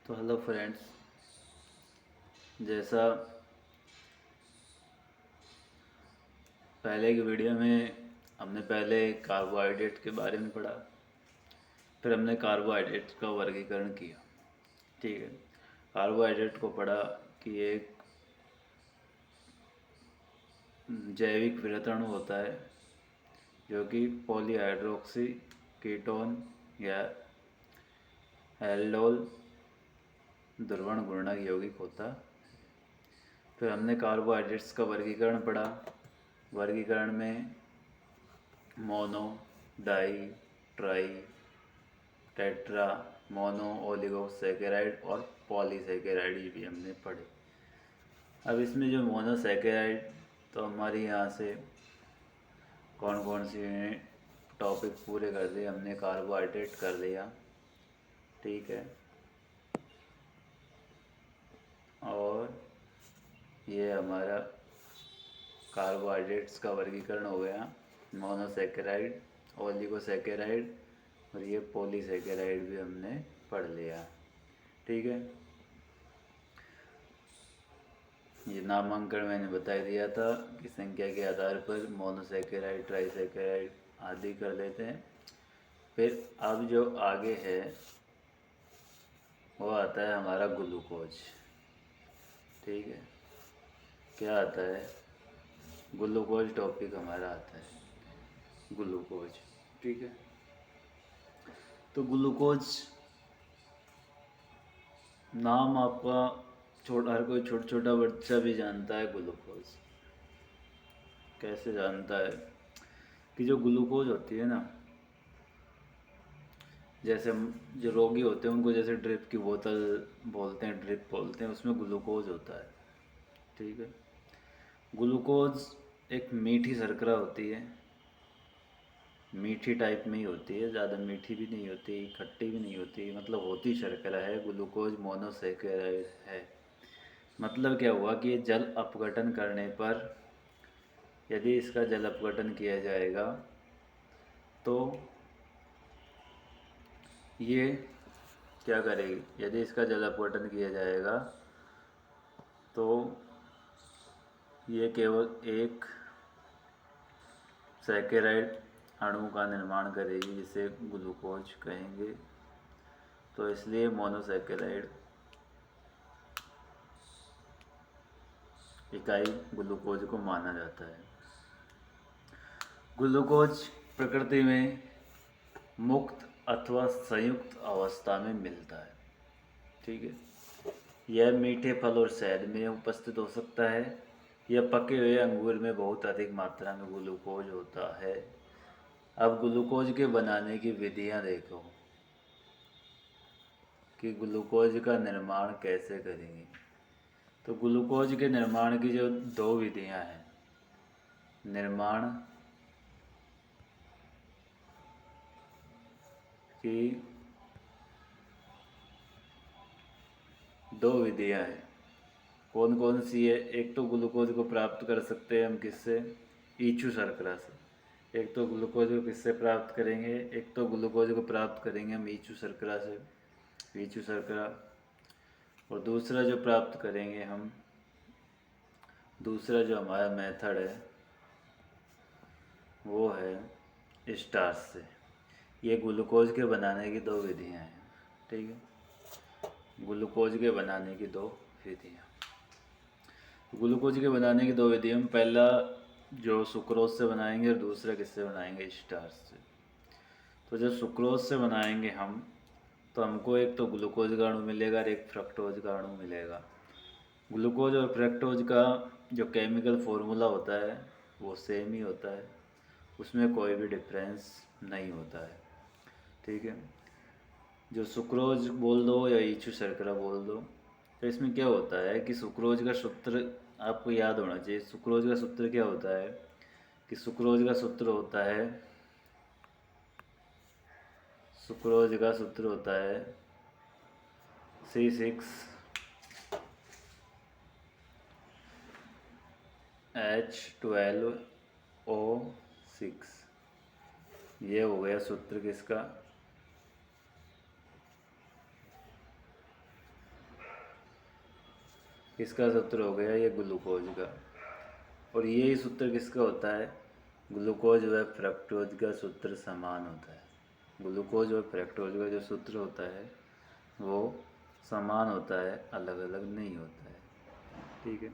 तो hello friends, जैसा पहले की वीडियो में हमने पहले कार्बोहाइड्रेट के बारे में पढ़ा, फिर हमने कार्बोहाइड्रेट का वर्गीकरण किया। ठीक है, कार्बोहाइड्रेट को पढ़ा कि एक जैविक वितरण होता है जो कि पॉलीहाइड्रोक्सी कीटोन या एल्डोल ध्रुवण घूर्णक यौगिक होता। फिर हमने कार्बोहाइड्रेट्स का वर्गीकरण पढ़ा। वर्गीकरण में mono, di, tri, tetra, mono, oligosaccharide और पॉलीसैकेराइड ये भी हमने पढ़े। अब इसमें जो मोनोसैकेराइड, तो हमारी यहाँ से कौन कौन सी टॉपिक पूरे कर दिए हमने। कार्बोहाइड्रेट कर लिया, ठीक है, और ये हमारा कार्बोहाइड्रेट्स का वर्गीकरण हो गया। मोनोसैकेराइड, ओलिगोसैकेराइड और ये पॉलीसैकेराइड भी हमने पढ़ लिया, ठीक है। ये नामांकन मैंने बता दिया था कि संख्या के आधार पर मोनोसैकेराइड, ट्राइसैकेराइड आदि कर लेते हैं। फिर अब जो आगे है वो आता है हमारा ग्लूकोज, ठीक है। क्या आता है? ग्लूकोज टॉपिक हमारा आता है, ग्लूकोज, ठीक है। तो ग्लूकोज नाम आपका हर कोई छोटा बच्चा भी जानता है। ग्लूकोज कैसे जानता है कि जो ग्लूकोज होती है ना, जैसे जो रोगी होते हैं उनको जैसे ड्रिप की बोतल बोलते हैं, ड्रिप बोलते हैं, उसमें ग्लूकोज होता है, ठीक है। ग्लूकोज एक मीठी शर्करा होती है, मीठी टाइप में ही होती है, ज़्यादा मीठी भी नहीं होती, खट्टी भी नहीं होती, मतलब होती शर्करा है। ग्लूकोज मोनोसैकेराइड है। मतलब क्या हुआ कि ये जल अपघटन करने पर, यदि इसका जल अपघटन किया जाएगा तो ये क्या करेगी? यदि इसका जल अपघटन किया जाएगा तो ये केवल एक सैकेराइड अणु का निर्माण करेगी जिसे ग्लूकोज कहेंगे। तो इसलिए मोनोसैकेराइड इकाई ग्लूकोज को माना जाता है। ग्लूकोज प्रकृति में मुक्त अथवा संयुक्त अवस्था में मिलता है, ठीक है। यह मीठे फल और शहद में उपस्थित हो सकता है। यह पके हुए अंगूर में बहुत अधिक मात्रा में ग्लूकोज होता है। अब ग्लूकोज के बनाने की विधियां देखो कि ग्लूकोज का निर्माण कैसे करेंगे। तो ग्लूकोज के निर्माण की जो दो विधियां हैं, निर्माण की दो विधियां हैं। कौन कौन सी है? एक तो ग्लूकोज को प्राप्त कर सकते हैं हम किससे? ईचू शर्करा से। एक तो ग्लूकोज को किससे प्राप्त करेंगे? एक तो ग्लूकोज को प्राप्त करेंगे हम ईचू शर्करा से, ईचू शर्करा। और दूसरा जो प्राप्त करेंगे हम, दूसरा जो हमारा मेथड है वो है स्टार्च से। ये ग्लूकोज के बनाने की दो विधियां हैं, ठीक है। ग्लूकोज के बनाने की दो विधियां, ग्लूकोज के बनाने की दो विधियों में पहला जो सुक्रोज से बनाएंगे और दूसरा किससे बनाएंगे? स्टार्च से। तो जब सुक्रोज से बनाएंगे हम तो हमको एक तो ग्लूकोज का अणु मिलेगा और एक फ्रक्टोज का अणु मिलेगा। ग्लूकोज और फ्रक्टोज का जो केमिकल फॉर्मूला होता है वो सेम ही होता है, उसमें कोई भी डिफरेंस नहीं होता है, ठीक है। जो सुक्रोज बोल दो या ईचू शर्करा बोल दो, तो इसमें क्या होता है कि सुक्रोज का सूत्र आपको याद होना चाहिए। सुक्रोज का सूत्र क्या होता है कि सुक्रोज का सूत्र होता है, सुक्रोज का सूत्र होता है C6H12O6। ये हो गया सूत्र किसका? किसका सूत्र हो गया, ये ग्लूकोज का। और यही सूत्र किसका होता है, ग्लूकोज व फ्रक्टोज का सूत्र समान होता है। ग्लूकोज और फ्रक्टोज का जो सूत्र होता है वो समान होता है, अलग अलग नहीं होता है। ठीक है,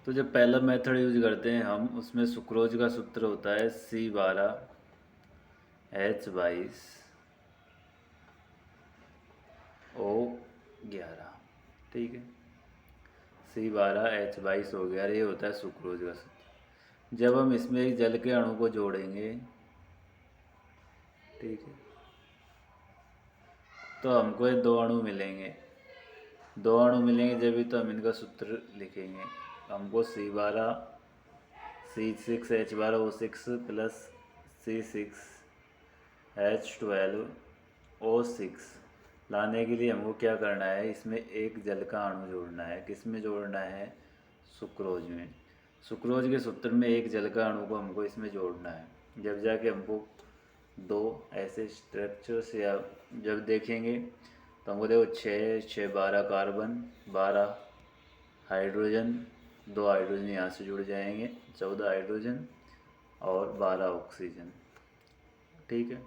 तो जब पहला मेथड यूज करते हैं हम, उसमें सुक्रोज का सूत्र होता है C12H22O11। ठीक है, C12H22O11 ये होता है सुक्रोज का सूत्र। जब हम इसमें एक जल के अणु को जोड़ेंगे, ठीक है, तो हमको ये दो अणु मिलेंगे। दो अणु मिलेंगे जब भी तो हम इनका सूत्र लिखेंगे। हमको C6H12O6 प्लस C6H12O6 लाने के लिए हमको क्या करना है, इसमें एक जल का अणु जोड़ना है। किस में जोड़ना है, सुक्रोज में। सुक्रोज के सूत्र में एक जल का अणु को हमको इसमें जोड़ना है। जब जाके हमको दो ऐसे स्ट्रक्चर्स या जब देखेंगे तो हमको देखो 6 6 12 कार्बन, 12 हाइड्रोजन, 2 हाइड्रोजन यहाँ से जुड़ जाएंगे, 14 हाइड्रोजन और 12 ऑक्सीजन। ठीक है,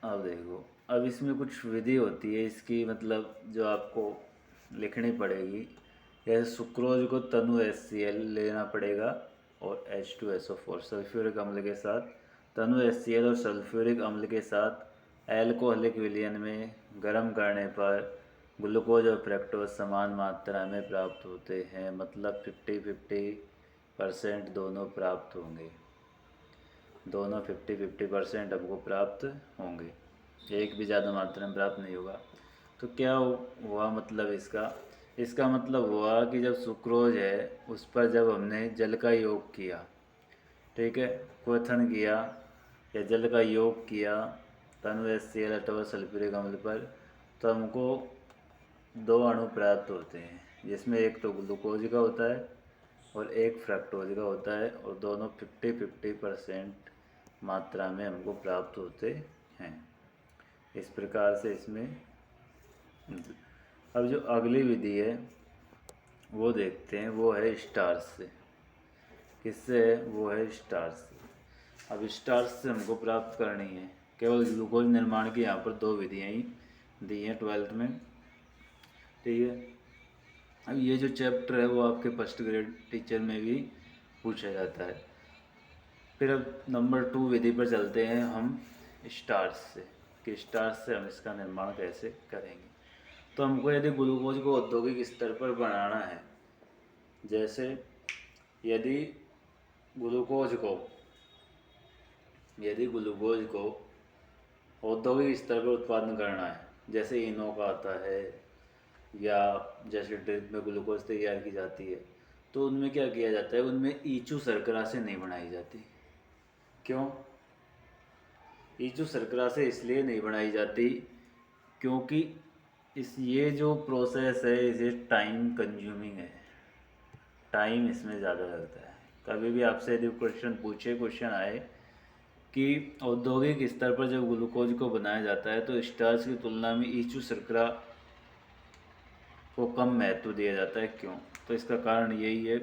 अब देखो, अब इसमें कुछ विधि होती है इसकी, मतलब जो आपको लिखनी पड़ेगी। जैसे सुक्रोज को तनु HCl लेना पड़ेगा और H2SO4 सल्फ्यूरिक अम्ल के साथ, तनु HCl और सल्फ्यूरिक अम्ल के साथ एल्कोहलिक विलयन में गर्म करने पर ग्लूकोज और फ्रक्टोज समान मात्रा में प्राप्त होते हैं। मतलब 50-50% दोनों प्राप्त होंगे, दोनों 50-50% हमको प्राप्त होंगे, एक भी ज़्यादा मात्रा में प्राप्त नहीं होगा। तो क्या हुआ मतलब इसका मतलब हुआ कि जब सुक्रोज है उस पर जब हमने जल का योग किया, ठीक है, क्वथन किया या जल का योग किया तनु HCl अथवा सल्फ्यूरिक अम्ल पर, तो हमको दो अणु प्राप्त होते हैं, जिसमें एक तो ग्लूकोज का होता है और एक फ्रक्टोज का होता है, और दोनों 50-50% मात्रा में हमको प्राप्त होते हैं। इस प्रकार से इसमें। अब जो अगली विधि है वो देखते हैं, वो है स्टार्च से। किससे है, वो है स्टार्च से। अब स्टार्च से हमको प्राप्त करनी है, केवल ग्लूकोज निर्माण की यहाँ पर दो विधियाँ ही दी हैं 12th में। ठीक है, अब ये जो चैप्टर है वो आपके फर्स्ट ग्रेड टीचर में भी पूछा जाता है। फिर अब नंबर 2 विधि पर चलते हैं हम, स्टार्च से, कि स्टार्च से हम इसका निर्माण कैसे करेंगे। तो हमको यदि ग्लूकोज को औद्योगिक स्तर पर बनाना है, जैसे यदि ग्लूकोज को औद्योगिक स्तर पर उत्पादन करना है, जैसे इनो का आता है या जैसे ड्रिप में ग्लूकोज तैयार की जाती है, तो उनमें क्या किया जाता है, उनमें ईचू शर्करा से नहीं बनाई जाती। क्यों, ईचू शर्करा से इसलिए नहीं बनाई जाती क्योंकि ये जो प्रोसेस है इसे टाइम कंज्यूमिंग है, टाइम इसमें ज़्यादा लगता है। कभी भी आपसे यदि क्वेश्चन आए कि औद्योगिक स्तर पर जब ग्लूकोज को बनाया जाता है तो स्टार्च की तुलना में ईचू शर्करा को कम महत्व दिया जाता है, क्यों, तो इसका कारण यही है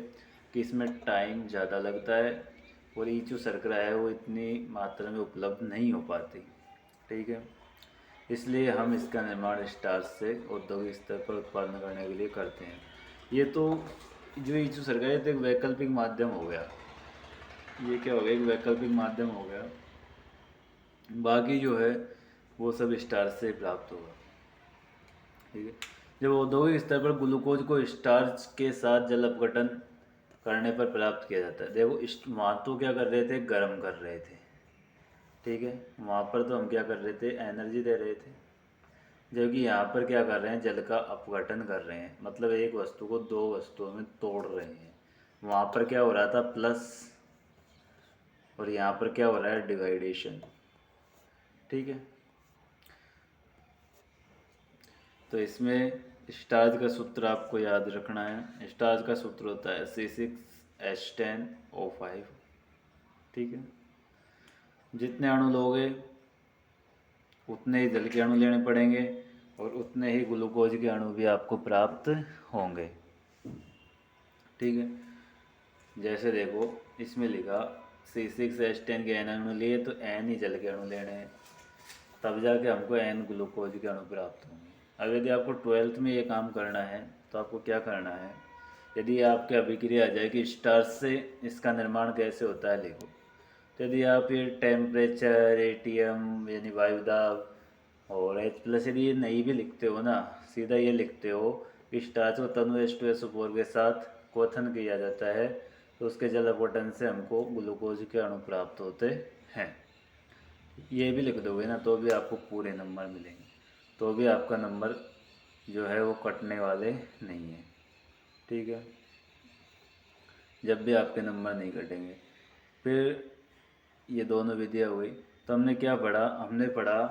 कि इसमें टाइम ज़्यादा लगता है और ईचू शर्करा है वो इतनी मात्रा में उपलब्ध नहीं हो पाती। ठीक है, इसलिए हम इसका निर्माण स्टार्च से औद्योगिक स्तर पर उत्पादन करने के लिए करते हैं। ये तो जो ईचू शर्करा है तो एक वैकल्पिक माध्यम हो गया, ये क्या हो गया, एक वैकल्पिक माध्यम हो गया, बाकी जो है वो सब स्टार्च से प्राप्त होगा। ठीक है, जब औद्योगिक स्तर पर ग्लूकोज को स्टार्च के साथ जल अपघटन करने पर प्राप्त किया जाता है। देखो वहाँ तो क्या कर रहे थे, गर्म कर रहे थे, ठीक है, वहाँ पर तो हम क्या कर रहे थे, एनर्जी दे रहे थे, जबकि यहाँ पर क्या कर रहे हैं, जल का अपघटन कर रहे हैं, मतलब एक वस्तु को दो वस्तुओं में तोड़ रहे हैं। वहाँ पर क्या हो रहा था, प्लस, और यहाँ पर क्या हो रहा है, डिवाइडेशन। ठीक है, तो इसमें स्टार्च का सूत्र आपको याद रखना है। स्टार्च का सूत्र होता है C6H10O5। ठीक है, जितने अणु लोगे उतने ही जल के अणु लेने पड़ेंगे और उतने ही ग्लूकोज के अणु भी आपको प्राप्त होंगे। ठीक है, जैसे देखो इसमें लिखा C6H10 के N अणु लिए तो N ही जल के अणु लेने हैं, तब जाके हमको N ग्लूकोज के अणु प्राप्त होंगे। अब यदि आपको 12th में ये काम करना है तो आपको क्या करना है, यदि आपके अभिक्रिया आ जाए कि स्टार्च से इसका निर्माण कैसे होता है लिखो, तो यदि आप ये टेम्परेचर, एटीएम यानी वायु दाब और H+ यदि ये नहीं भी लिखते हो ना, सीधा ये लिखते हो कि स्टार्च को तनु H2SO4 के साथ क्वथन किया जाता है तो उसके जल अपघटन से हमको ग्लूकोज के अणु प्राप्त होते हैं, ये भी लिख दोगे ना तो भी आपको पूरे नंबर मिलेंगे, तो भी आपका नंबर जो है वो कटने वाले नहीं है। ठीक है, जब भी आपके नंबर नहीं कटेंगे। फिर ये दोनों विधियाँ हुई, तो हमने क्या पढ़ा, हमने पढ़ा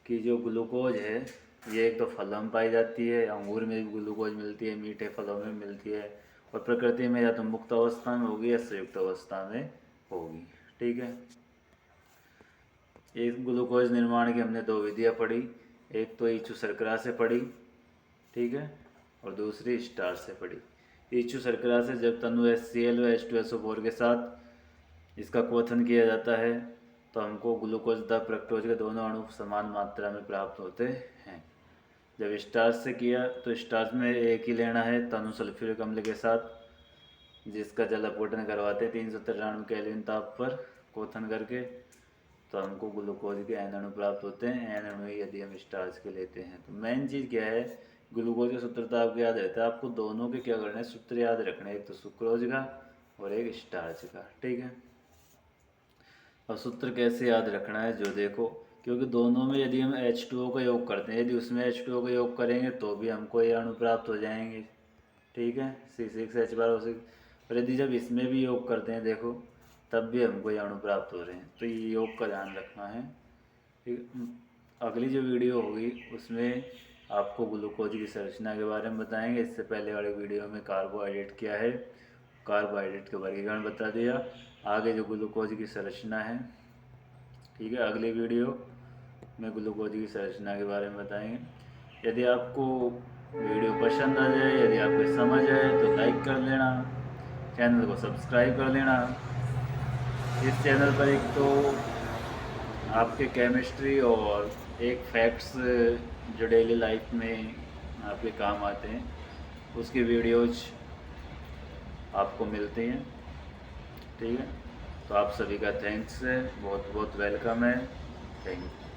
कि जो ग्लूकोज है ये एक तो फलों में पाई जाती है, अंगूर में भी ग्लूकोज मिलती है, मीठे फलों में मिलती है, और प्रकृति में या तो मुक्त अवस्था में होगी या संयुक्त अवस्था में होगी। ठीक है, एक ग्लूकोज निर्माण की हमने दो विधियाँ पढ़ी, एक तो इच्छु शर्करा से पढ़ी, ठीक है, और दूसरी स्टार्च से पढ़ी। इच्छु शर्करा से जब तनु HCl व H2SO4 के साथ इसका क्वथन किया जाता है तो हमको ग्लूकोज तथा फ्रक्टोज के दोनों अणु समान मात्रा में प्राप्त होते हैं। जब स्टार्च से किया तो स्टार्च में एक ही लेना है तनु सल्फ्यूरिक अम्ल के साथ, जिसका जल अपघटन करवाते हैं 393 केल्विन ताप पर क्वथन करके, तो हमको ग्लूकोज के N अणु प्राप्त होते हैं। N अणु यदि हम स्टार्च के लेते हैं तो मेन चीज़ क्या है, ग्लूकोज का सूत्र तो आपको याद रहता है, आपको दोनों के क्या करना है, सूत्र याद रखना है, एक तो सुक्रोज का और एक स्टार्च का। ठीक है, अब सूत्र कैसे याद रखना है जो देखो, क्योंकि दोनों में यदि हम H2O का योग करते हैं, यदि उसमें H2O का योग करेंगे तो भी हमको ये अणु प्राप्त हो जाएंगे। ठीक है, C6H12O6, और यदि जब इसमें भी योग करते हैं देखो तब भी हमको ये अणु प्राप्त हो रहे हैं, तो ये योग का ध्यान रखना है। ठीक, अगली जो वीडियो होगी उसमें आपको ग्लूकोज की संरचना के बारे में बताएंगे। इससे पहले वाले वीडियो में कार्बोहाइड्रेट क्या है, कार्बोहाइड्रेट के वर्गीकरण बता दिया, आगे जो ग्लूकोज की संरचना है। ठीक है, अगली वीडियो में ग्लूकोज की संरचना के बारे में बताएंगे। यदि आपको वीडियो पसंद आ जाए, यदि आपको समझ आए तो लाइक कर लेना, चैनल को सब्सक्राइब कर लेना। इस चैनल पर एक तो आपके केमिस्ट्री और एक फैक्ट्स जो डेली लाइफ में आपके काम आते हैं उसकी वीडियोज आपको मिलती हैं। ठीक है, तो आप सभी का थैंक्स है, बहुत बहुत वेलकम है, थैंक यू।